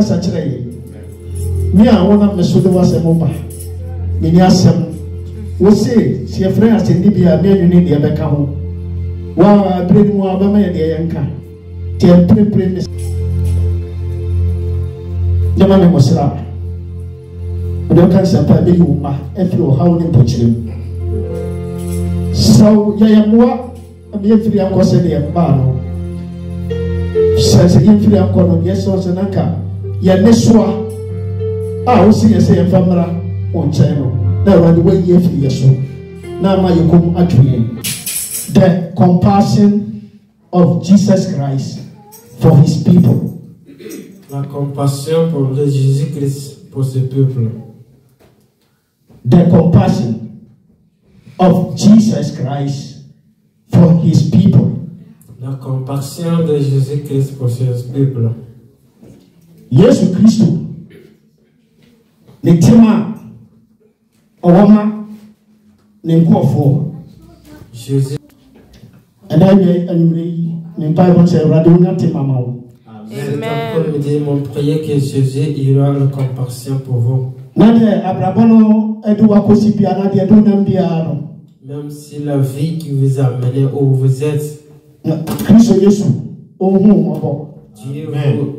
kasa kyerɛ me a wona me so de wasɛm ba me ni asɛm wo se sie frɛ asɛm bi a me anwene de bɛka ho wa bre mu abama yɛ de yɛnka tie pre me jama me mosra do kan sapa be yi ma efiri o hawo ne pokyerem so ya moa me efiri akose de ba no sɛ yɛmfiri akɔ no yɛsɛ ɔsɛ nanka yɛne soa a wosi yɛsɛ yɛmfa mmara wo nkyɛn no na awurade wayi afiri yɛ so na ama yɛkɔm atwe yɛn. The compassion of Jesus Christ for his people. La compassion pour le Jésus-Christ pour ce peuple. The compassion of Jesus Christ for his people. La compassion de Jésus-Christ pour ce peuple. Yesu Christo ne tema owama ne nkofo Jésus. And I ne Bible say radio na tema mawo. Amen. Mon prière que Jésus ira la compassion pour vous. Nade abrabono edu wakosi bia na de do nam bia no. Même si la vie qui vous a amené où vous êtes. Christ Yesu ohu obo. Dieu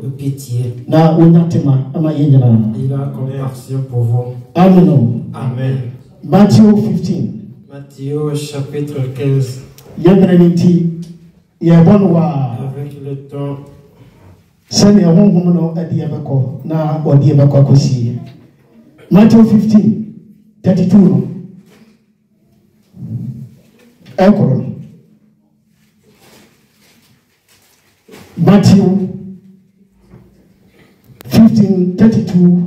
vous pitié. Na onyatima ama yenyina. Il a compassion pour vous. Amen. Amen. Matthieu 15. Matthieu chapitre 15. Yebenenti yebonwa avec le temps. Send your home no adi ebeko na odi ebeko akosi. Matthew 15:32 no. Ekoro. Matthew 15:32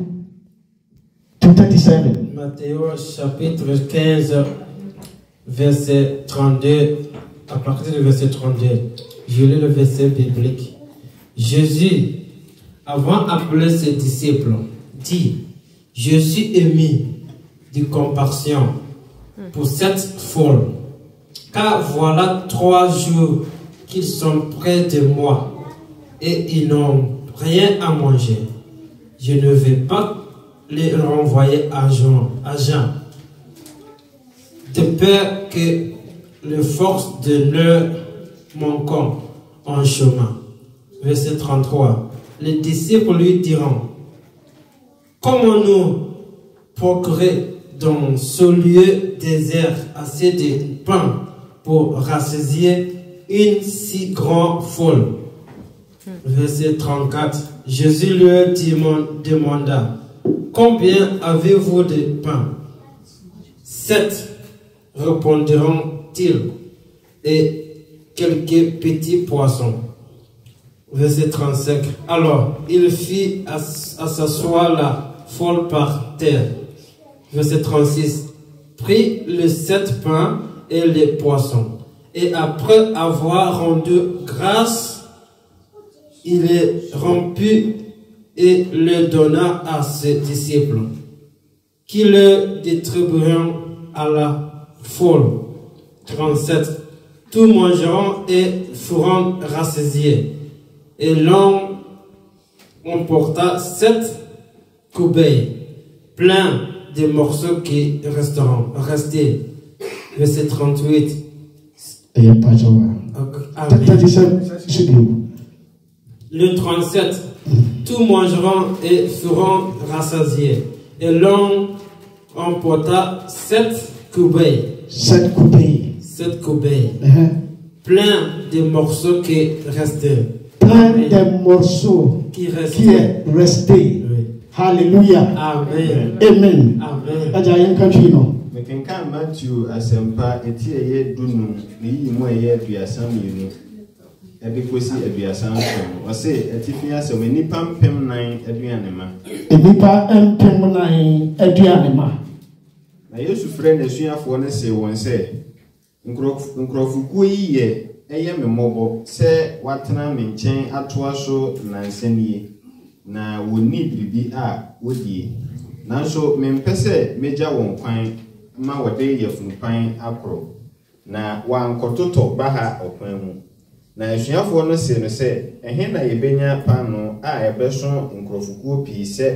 to 37. Matthieu chapitre 15 verset 32 à partir du verset 32. Je lis le verset biblique. Jésus, avant d'appeler ses disciples, dit: Je suis ému de compassion pour cette foule, car voilà 3 jours qu'ils sont près de moi et ils n'ont rien à manger. Je ne vais pas les renvoyer à Jean, de peur que les forces de leur manquent en chemin. Verset 33. Les disciples lui diront: Comment nous procurer dans ce lieu désert assez de pain pour rassasier une si grande foule? Verset 34. Jésus leur demanda: Combien avez-vous de pain? 7, répondront-ils, et quelques petits poissons. Verset 35. Alors, il fit à s'asseoir la foule par terre. Verset 36. Prit les 7 pains et les poissons, et après avoir rendu grâce, il les rompit et les donna à ses disciples, qui le distribueront à la foule. 37. Tous mangeront et feront rassasier. Et l'on emporta 7 corbeilles pleins de morceaux qui resteront. Verset 38. Le 37. Tous mangeront et feront rassasier. Et l'on emporta 7 corbeilles. 7 corbeilles. 7 corbeilles. Pleins de morceaux qui restaient. Plein de morceaux qui est resté. Oui. Hallelujah. Amen. Amen. Amen. Ajayen country no. Mekenka Matthew asempa eti eye dunu ni yimu eye aduasa mienu. Ebe kosi aduasa nso. Ose eti fi asem nipa mpem nan aduane ma. Nipa mpem nan aduane ma. Na Yesu frɛ n'asuafo ne se won se nkrɔfokuo yi yɛ eye memɔbɔ sɛ watena me nkyɛn atoa so nansanie na wonni biribi a wodie. Nanso mempɛ sɛ megya wɔn kwan ma wɔde yɛfunpan akoro na wankɔtotɔ baha ɔkwan mu. Na asuafoɔ no se no sɛ ɛhe na yɛbɛnya paano a ɛbɛso nkurɔfokuo pii sɛ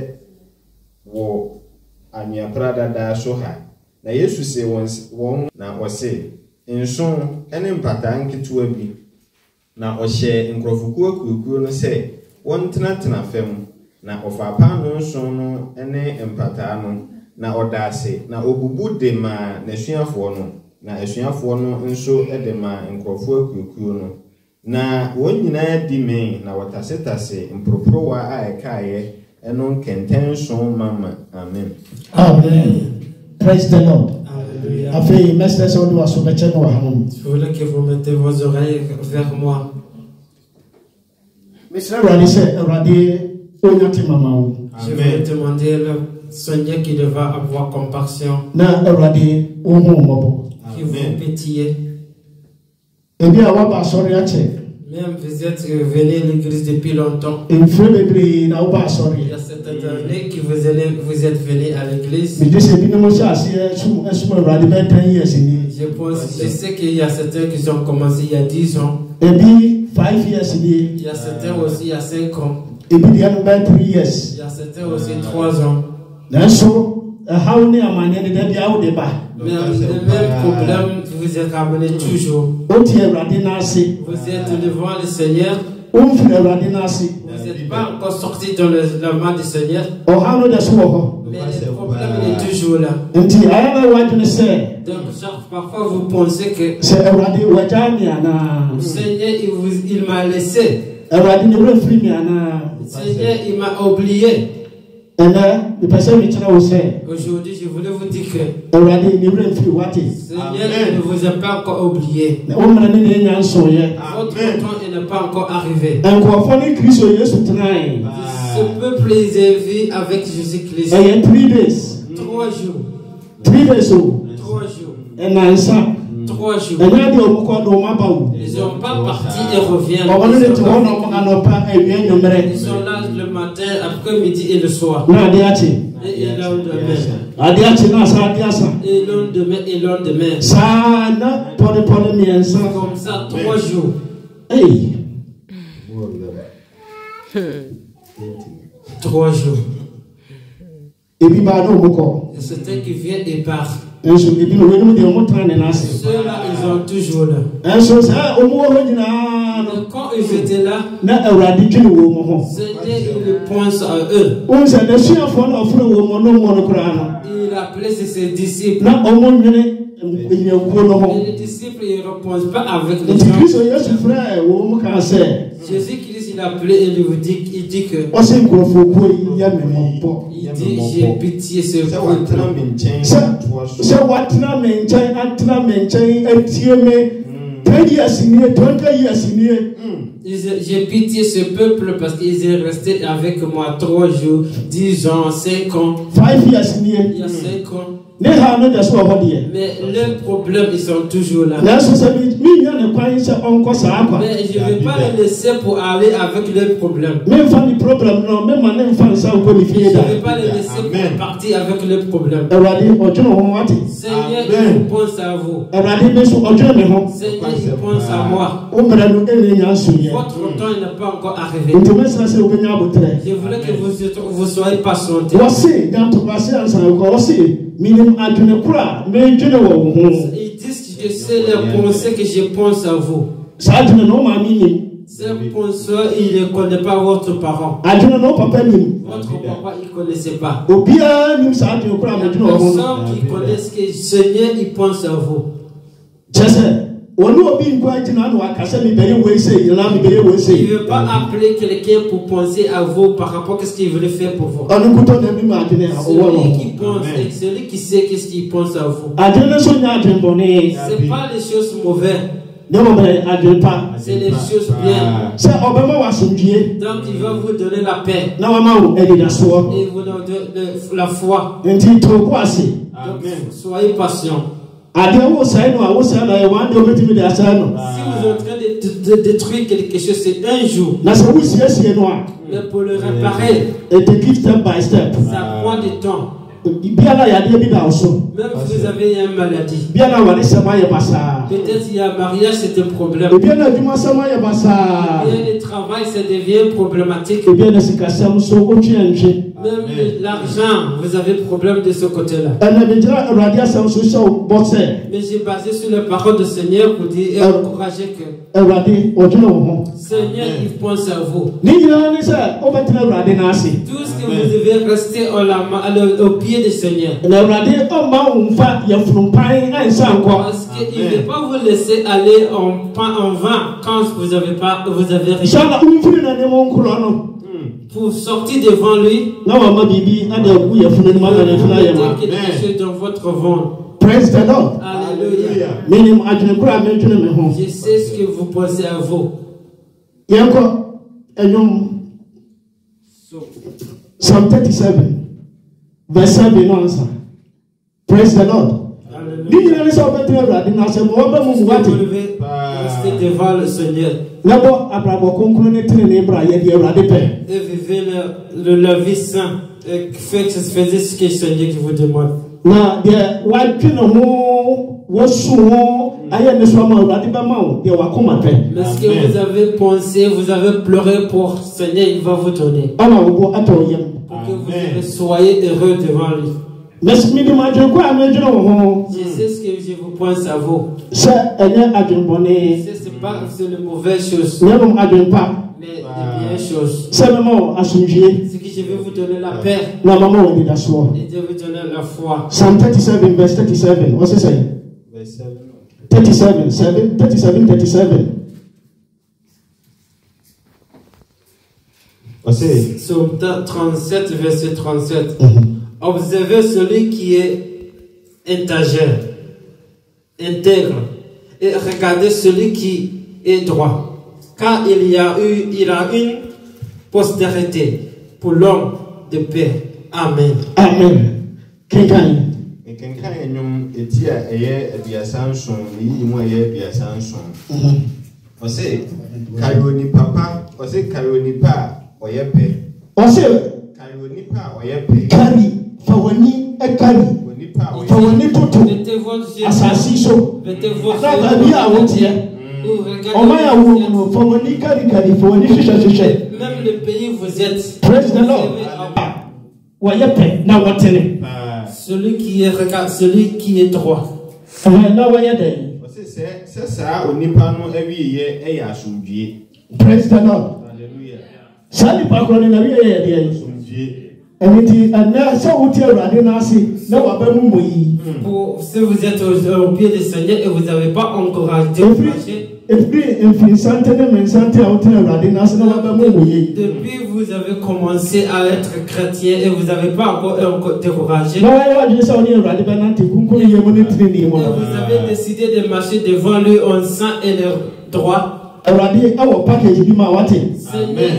wɔ anweapra dada so ha. Na Yesu se wɔn na ɔse nson ɛne mpataa nketewa bi. Na ɔhyɛ nkurɔfokuo akuokuo no sɛ wɔntenatena fam. Na ɔfa paano nson no ɛne mpataa no na ɔda ase. Na obubu de ma n'asuafoɔ no. Na asuafoɔ no nso de ma nkurɔfoɔ akuokuo no. Na wɔn nyinaa di me na wɔtase mporoporowa a ɛkaeɛ ɛno nkɛntɛn nson mama. Amen. Amen. Praise the Lord. Afei, mestre sɛ wode waso bɛkyɛ no wɔ ha no. Je voulais que vous mettez vos oreilles vers moi. Mesre Awurade sɛ Awurade ɔnya te mama wo. Je vais demander le Seigneur qui devra avoir compassion. Na Awurade ɔhu mmɔbɔ. Qui vous pétille. Ebi a waba asɔre akyɛ. Même vous êtes venu à l'église depuis longtemps. Mfiri bebree na woba asɔre. Il y a certaines années que vous êtes venu à l'église. Mede sɛ binom hyɛ aseɛ ɛsom Awurade bɛyɛ 10 years ni. Je sais qu'il y a certains qui ont commencé il y a 10 ans. Ebi 5 years ni. Il y a certains aussi il y a 5 ans. Ebi deɛ no bɛyɛ 3 years. Il y a certains aussi 3 ans. Nanso ɛhaw ne amanneɛ deda bi awo de ba. Mais le même problème, vous êtes ramené toujours. Oti Awurade n'ase. Vous êtes devant le Seigneur. Omfiri Awurade n'ase. Vous n'êtes pas encore sorti dans la main du Seigneur. Ɔhaw no da so wɔ hɔ. Mais le problème il est toujours là. Nti ayɛ bɛ wadwene sɛ. Donc parfois vous pensez que sɛ Awurade wagya me anaa. le Seigneur il m'a laissé. Awurade ne wura firi me anaa. Le Seigneur il m'a oublié. Ɛnɛ mepɛ sɛ mekyerɛ wo sɛ. Aujourd'hui je voulais vous dire que Awurade ne wura mfiri wate. Seigneur il ne vous a pas encore oublié. Na wo mmara ne ne nya nsoyɛ. Votre temps il n'est pas encore arrivé. Nkurɔfoɔ ne Kristo Yesu tenae. Ce peuple ils vivent avec Jésus-Christ. Ɛyɛ 3 days. 3 jours. 3 days o. 3 jours. Ɛnansa. 3 jours. Ɛnyɛ deɛ ɔmo kɔ do ɔmo aba wo. Ils sont pas partis et reviennent. Ɔmo ne te hɔ na ɔmo anɔpa awia nnwommerɛ. Ils sont là le matin, après-midi et le soir. Na ade akye. Et le lendemain. Ade akye na asa ade asa. Et lendemain. Saa na pɔdepɔde mmiɛnsa. Comme ça, 3 jours. Ei. 3 jours. Ebi baa na ɔmo kɔ. Et certains qui viennent et partent. Nso ebi no wɔnum deɛ ɔmo tena ne n'ase. Ceux-là, ils sont toujours là. Nso sɛ ɔmo wɔ hɔ nyinaa no. Mais quand ils étaient là, Na Awurade dwene wɔ mu ho. Seigneur, il pense à eux. Wɔn sɛ n'asuafoɔ na ɔforo wɔ mu no mu no koraa no. Il appelait ses disciples. Na ɔmo nwene enyakuo no ho. Et les disciples, ils ne répondent pas avec les Nti gens. Kristo Yesu frɛ wɔn mu kaa sɛ. Jésus-Christ, il appelait et il dit que Ɔsɛ nkurɔfokuo yi yɛ me mmɔbɔ. il dit, j'ai pitié ce Sɛ peuple. wɔatena me nkyɛn Sɛ atoa so. sɛ watena me nkyɛn atena me nkyɛn atie me 10 years nie 20 years nie. J'ai pitié ce peuple parce qu'ils est resté avec moi 3 jours, 10 ans, 5 ans. 5 years nie. Il y a 5 ans. Ne ha no da so wɔ hɔ deɛ. Mais leurs problèmes, ils sont toujours là. Nanso sɛ mi nya ne kwan sɛ ɔnkɔ saa kwa. Mais je ne vais pas les laisser pour aller avec leurs problèmes. Memfa ne problem no mema ne mfa nsa nkɔ ne Je fie ne da. vais pas les laisser pour partir avec leurs problèmes. Awurade ɔdwene ho wate. Seigneur, il pense à vous. Awurade bi so ɔdwene me ho. Seigneur, il pense à moi. Wo mmara no ɛne nya nsoyɛ. Votre temps n'est pas encore arrivé. Nti mɛsena sɛ wobɛnya abotrɛ. Je voulais que vous soyez patientés. Wɔse dantobase ansa nkɔ wɔse minim adwene kora medwene wɔ wo ho. Ils disent que c'est les pensées que je pense à vous. Saa adwene no maame nim. Ces pensées, il ne connaît pas votre parent. Adwene no papa nim. Votre papa, il ne connaissait pas. Obiara nim saa adwene kora Il y a medwene wɔ ho. personne qui connaisse que le Seigneur, il pense à vous. Kyerɛ sɛ wɔne obi nkɔ agyina no wakasa mebɛyɛ wei sei na mebɛyɛ wei Il sei. ne veut pas appeler quelqu'un pour penser à vous par rapport à ce qu'il voulait faire pour vous. Ɔno nkutɔ na bi ma adwene a ɔwɔ no Celui qui ho. pense, et celui qui sait qu'est-ce qu'il pense à vous. Adwene no so nya adwene bɔne. Ce n'est pas les choses mauvaises, Ne wɔbɛrɛ adwene pa. c'est les choses bien. Sɛ ɔbɛma wɔ asomdwie Donc il va vous donner la paix na wama wo anidasoɔ. et vous donner la foi. Nti to ko ase. Donc soyez patients. Adeɛ wo sɛe no a wo sɛe no ɛyɛ wɔn de wobɛtumi de asɛe no. Si vous êtes en train de détruire quelque chose, c'est un jour. Na sɛ wosiesie no a Mais pour le réparer, it take it step by step. ça prend du temps. biara ya de bi da so. Même vous avez une maladie. Biara wa de sama ya basa. Peut-être il y a un mariage, c'est un problème. Biara djuma sama ya basa. Bien le travail, ça devient problématique. Biara sikasam so o twenje. Même l'argent, vous avez problème de ce côté-là. Ana bidra radia sam so so bosse. Mais j'ai basé sur la parole du Seigneur pour dire et encourager que Seigneur, il pense à vous. Tout ce que vous devez rester au pied du Seigneur. Parce qu'il ne veut pas vous laisser aller en vain quand vous avez réussi. Pour sortir devant lui, mettez quelque chose dans votre ventre. Praise the Lord. Alléluia. Je sais ce que vous pensez à vous. Psalm 37, verse 7. Praise the Lord. Vous devez rester devant le Seigneur. Et vivez la vie sainte. Et faites ce que le Seigneur qui vous demande. Na dia wadwene ho woso aye ne so ma urade ba ma wo dia wakoma pe. Mais ce que vous avez pensé, vous avez pleuré pour Seigneur, il va vous donner. Ama wo bo ato yem. Pour que vous soyez heureux devant lui. Mais mi de ma je ko amedwene wo. Je sais ce que je vous pense à vous. C'est ene adwene bone. C'est pas une mauvaise chose. Ne mo adwene pa. Mais des bien choses. C'est maman asumjie. Ce que je vais vous donner la paix. Na maman on dit d'asso. Et je vais vous donner la foi. Psalm 37 verse 37. What's it say? Verse 7. 37. Psaume 37, verset 37. Observez celui qui est intègre, et regardez celui qui est droit. Car il a une postérité pour l'homme de paix. Amen. Amen. Kinkan. Kinkan enyum etia eye abiasanson yi mu eye abiasanson. Ose kayoni papa, ose kayoni pa oyepe. Ose kayoni pa oyepe. Kari fawani ekari. Fawani toto. Asasi so. Asa bi a wotie. Même le pays où vous êtes. Praise the Lord. Celui qui regarde, celui qui est droit. Praise the Lord. Si vous êtes au pied du Seigneur et vous n'avez pas encouragé, depuis vous avez commencé à être chrétien et vous n'avez pas encore découragé. Et vous avez décidé de marcher devant lui en saint et le droit. Seigneur,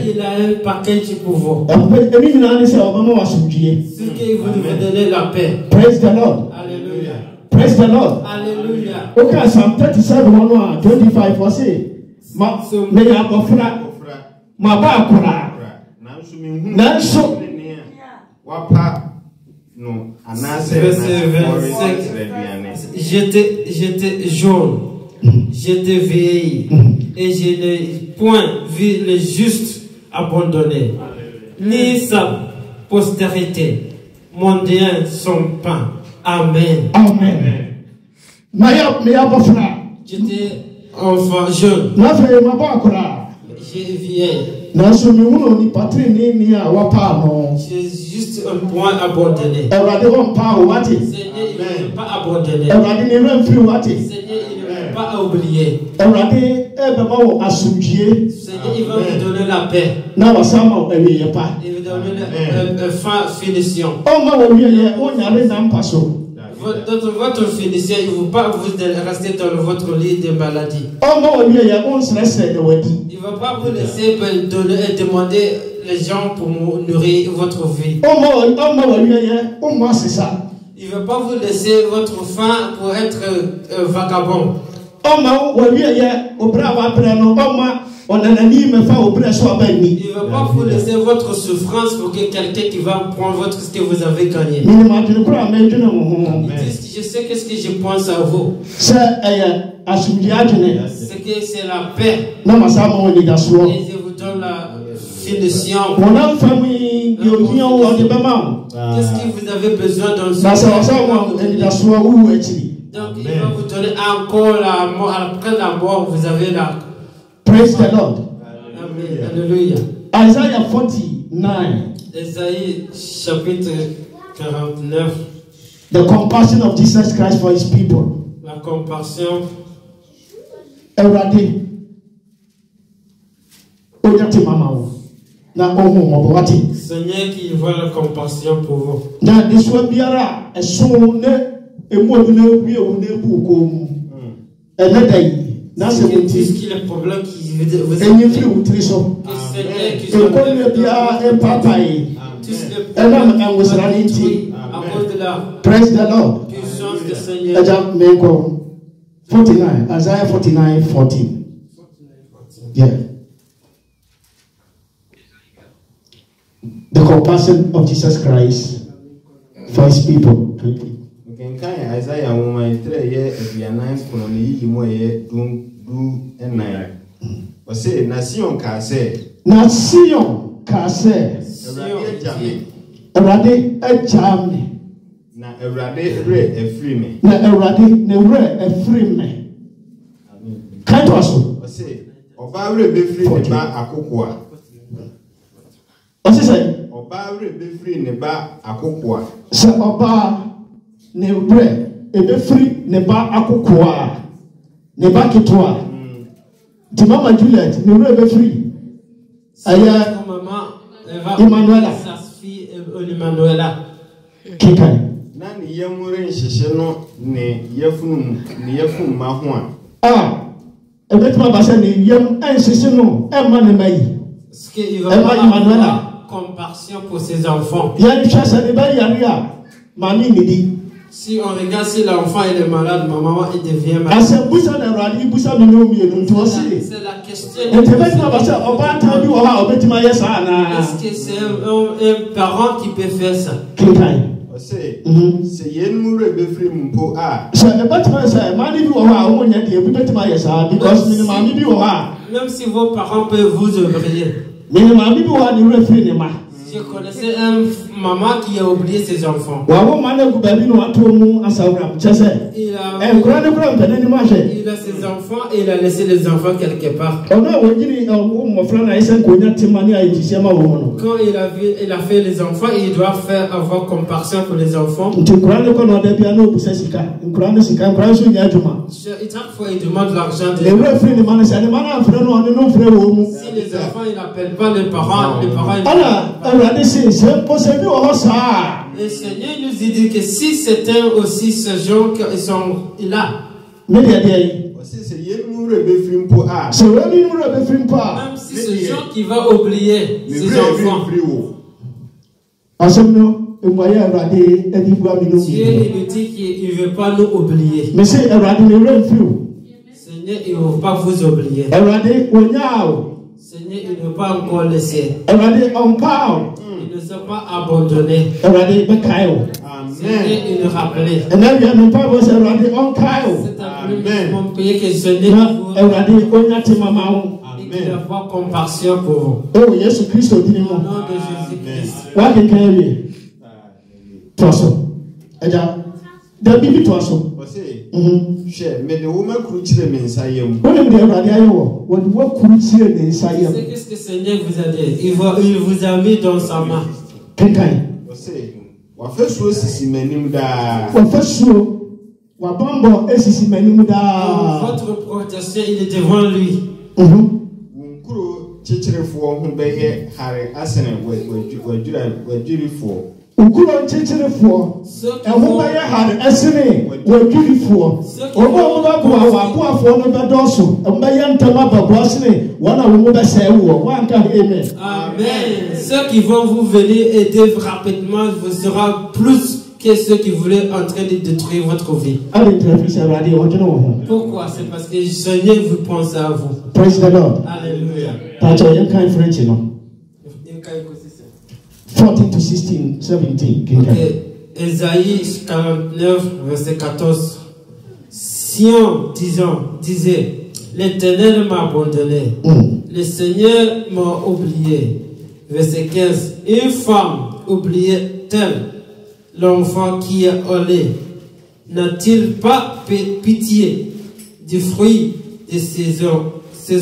il a un package pour vous. Ce qui vous donner la paix. Praise the Lord. Alléluia. Praise the Lord. Alléluia. Okay, Psalm 37, 25 was it? Me akofra. Ma ba akora. Nanso wapa no anase j'étais jaune, j'étais vieilli et je n'ai point vu le juste abandonné, ni sa postérité mondiale son pain. Amen. Amen. J'étais enfant jeune. J'ai vieilli. J'ai juste un point abandonné. Seigneur, il ne veut pas abandonner. Seigneur, il ne veut pas oublier. Seigneur, il va vous donner la paix. Il va vous donner une fin finition. Votre finition, il ne veut pas vous rester dans votre lit de maladie. Il ne va pas vous laisser demander les gens pour nourrir votre vie. Il ne va pas vous laisser votre faim pour être vagabond. on a un ami me fait au presso à Benny. Il ne va pas vous laisser votre souffrance pour que quelqu'un qui va prendre ce que vous avez gagné. Il dit, je sais qu'est-ce que je pense à vous. C'est que c'est la paix. Et je vous donne la finition. Qu'est-ce que vous avez besoin dans ce monde? Donc il va vous donner encore la mort. Après la mort, vous avez la... Praise the Lord. Amen. Alléluia. Isaiah 49. Isaïe chapitre 49. The compassion of Jesus Christ for his people. La compassion. Seigneur qui voit la compassion pour vous. Tout ce qui est le problème qui vous est Praise the Lord. Puissance du Seigneur. 49, Isaiah 49, 14. Yeah. The compassion of Jesus Christ for his people. Isaiah woman 3 years Vietnam koloni yi mo ye du enai. O say nation ka say. Nation ka say. Erade ejame. Na Erade re efri me. Na Erade ne re efri me. Kai to aso. O say oba re be free ne ba akoko a. O say oba re be free ne ba akoko a. Se oba ne re ebe free ne ba akoko a. Ne ba kitwa. Di mama Juliet ne re ebe free. Aya Emmanuela. Sa fille Emmanuela. Kikai. Na ni yemure nhihye no ne yefunu ma ho a. Ah. Ebetuma ba se ne yem enhihye no e ma ne mai. Est-ce qu'il va avoir compassion pour ses enfants? Si on regarde si l'enfant est malade, maman il devient malade. C'est la question. Est-ce que c'est un parent qui peut faire ça? C'est yenmure be free mpo a. Même si vos parents peuvent vous oublier. Je connaissais un maman qui a oublié ses enfants. Il a ses enfants et il a laissé les enfants quelque part. Quand il a fait les enfants, il doit avoir compassion pour les enfants. Chaque fois il demande l'argent. Si les enfants ils n'appellent pas les parents ils le Seigneur nous dit que si c'était aussi ces gens qui sont là. Même si c'est gens qui va oublier ses enfants. Dieu il dit qu'il ne veut pas nous oublier. Seigneur il ne veut pas vous oublier. Seigneur il ne veut pas encore laisser. Il ne s'est pas abandonné. Seigneur il nous rappelait. C'est un prier que Seigneur il va avoir compassion pour vous. Au nom de Jésus-Christ. Mais le woman crucial mensayem. C'est qu'est-ce que le Seigneur vous a dit? Il vous a mis dans sa main. Votre protection il est devant lui. Amen. Ceux qui vont vous venir aider rapidement vous sera plus que ceux qui voulaient en train de détruire votre vie. Pourquoi? C'est parce que le Seigneur vous pense à vous. Praise the Lord. Alléluia. 14 to 16, 17. Okay. Ésaïe 49, verset 14. Sion disait, l'Éternel m'a abandonné. Le Seigneur m'a oublié. Verset 15. Une femme oubliait-elle l'enfant qui est au lait? N'a-t-il pas pitié du fruit de ses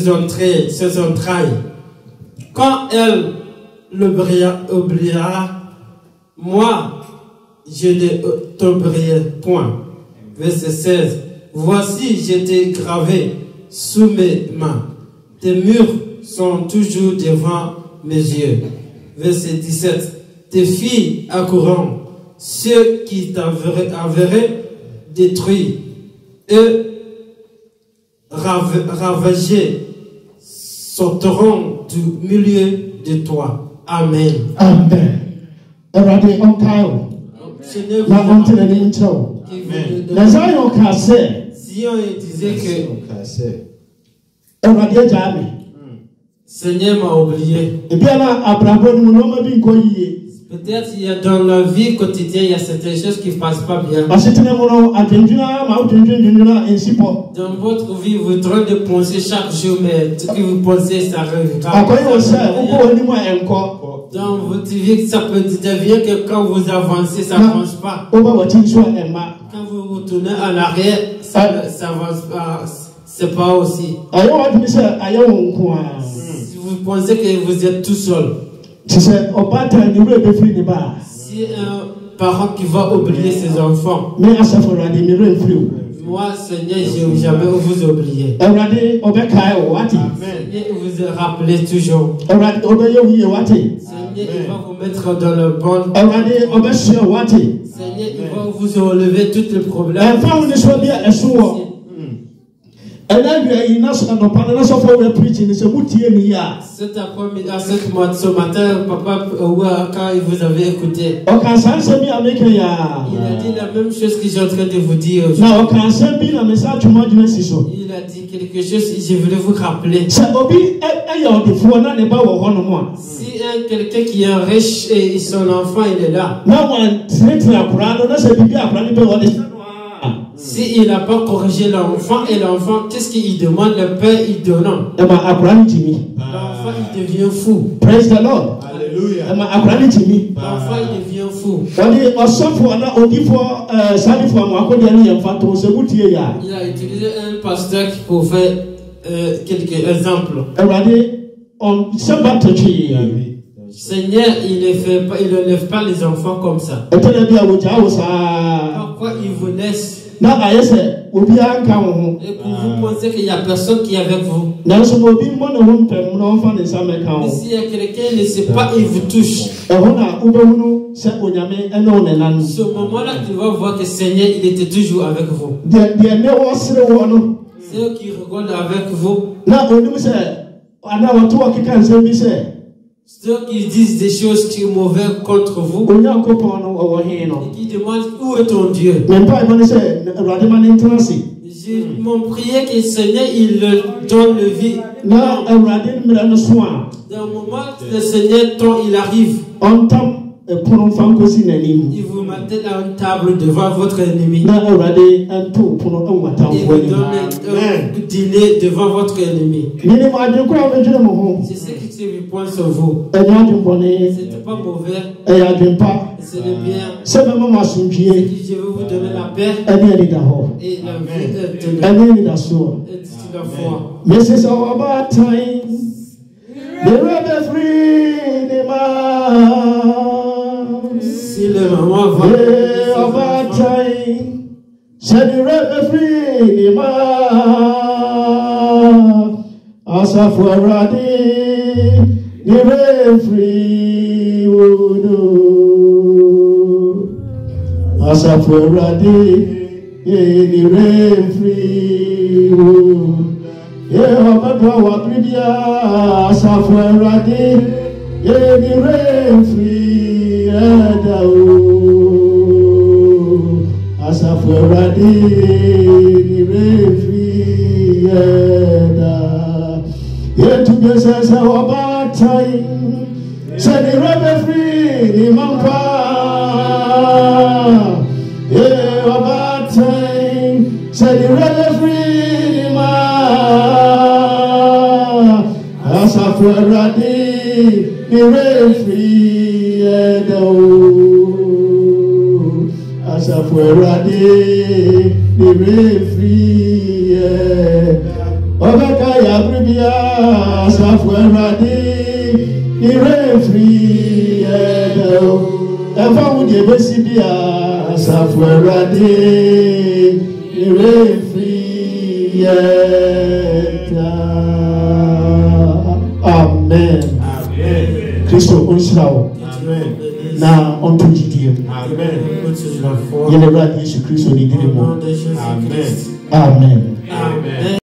entrailles? Quand elle l'oubliera, moi, je ne t'oublierai point. Verset 16. Voici, je t'ai gravé sous mes mains. Tes murs sont toujours devant mes yeux. Verset 17. Tes filles accourront, ceux qui t'avaient détruit, eux ravagés, sauteront du milieu de toi. Amen. Amen. Everybody on Kyle. Now on to the intro. Nazario Kase. Si on disait que Everybody Jami. Seigneur m'a oublié. Et bien là, Abraham nous n'avons pas vu. Peut-être il y a dans la vie quotidienne, il y a certaines choses qui ne passent pas bien. Dans votre vie, vous êtes en train de penser chaque jour, mais ce que vous pensez, ça arrive. Dans votre vie, ça peut devenir que quand vous avancez, ça n'avance pas. Quand vous retournez en arrière, ça n'avance pas. C'est pas aussi. Si vous pensez que vous êtes tout seul. Si un parent qui va oublier ses enfants, moi, Seigneur, je n'ai jamais vous oublié. Seigneur, vous rappelez toujours. Seigneur, il va vous mettre dans le bon. Seigneur, il va vous enlever tous les problèmes. Cet après-midi, ce matin, papa, quand vous avez écouté, il a dit la même chose que j'ai en train de vous dire. Il a dit quelque chose que je voulais vous rappeler. Si quelqu'un qui est riche et son enfant il est là, si il n'a pas corrigé l'enfant et l'enfant, qu'est-ce qu'il demande? Le père il donne. L'enfant il devient fou. Praise the Lord. Alléluia. L'enfant il devient fou. Il a utilisé un pasteur pour faire quelques exemples. Seigneur, il ne lève pas les enfants comme ça. Pourquoi il vous laisse? Et pour vous pensez qu'il n'y a personne qui est avec vous. Mais s'il y a quelqu'un qui ne sait pas, il vous touche. Ce moment-là, tu vas voir que le Seigneur, il était toujours avec vous. Ceux qui regardent avec vous. Ceux qui disent des choses qui sont mauvaises contre vous. Et qui demandent où est ton Dieu. Mon prière que le Seigneur il donne le vie. Dans le moment que le Seigneur il arrive. Il vous met à une table devant votre ennemi. Il vous donne un dîner devant votre ennemi. C'est ce qui vous pointe sur vous. Ce n'est pas mauvais. C'est le bien. Je vais vous donner la paix et la vie et la foi. This is our bad times. The rebel free the man. Si le moment va, our bad time. Said the rebel free the man. Asa for ready, the rebel free would. Asa for ready, the rebel free would. Awurade ni refri eda yetu besesa wabatai seni refri ni mampa wabatai seni refri ni ma asafu Awurade ni refri eda asafu Awurade ni refri Obeka ya bribia asafu Awurade ni refri efa wudi ebesi bia asafu Awurade ni refri amen. Kristo onhyirawo na ɔnto gyidie mu. Yɛn Awurade Yesu Kristo ne din mu. Amen.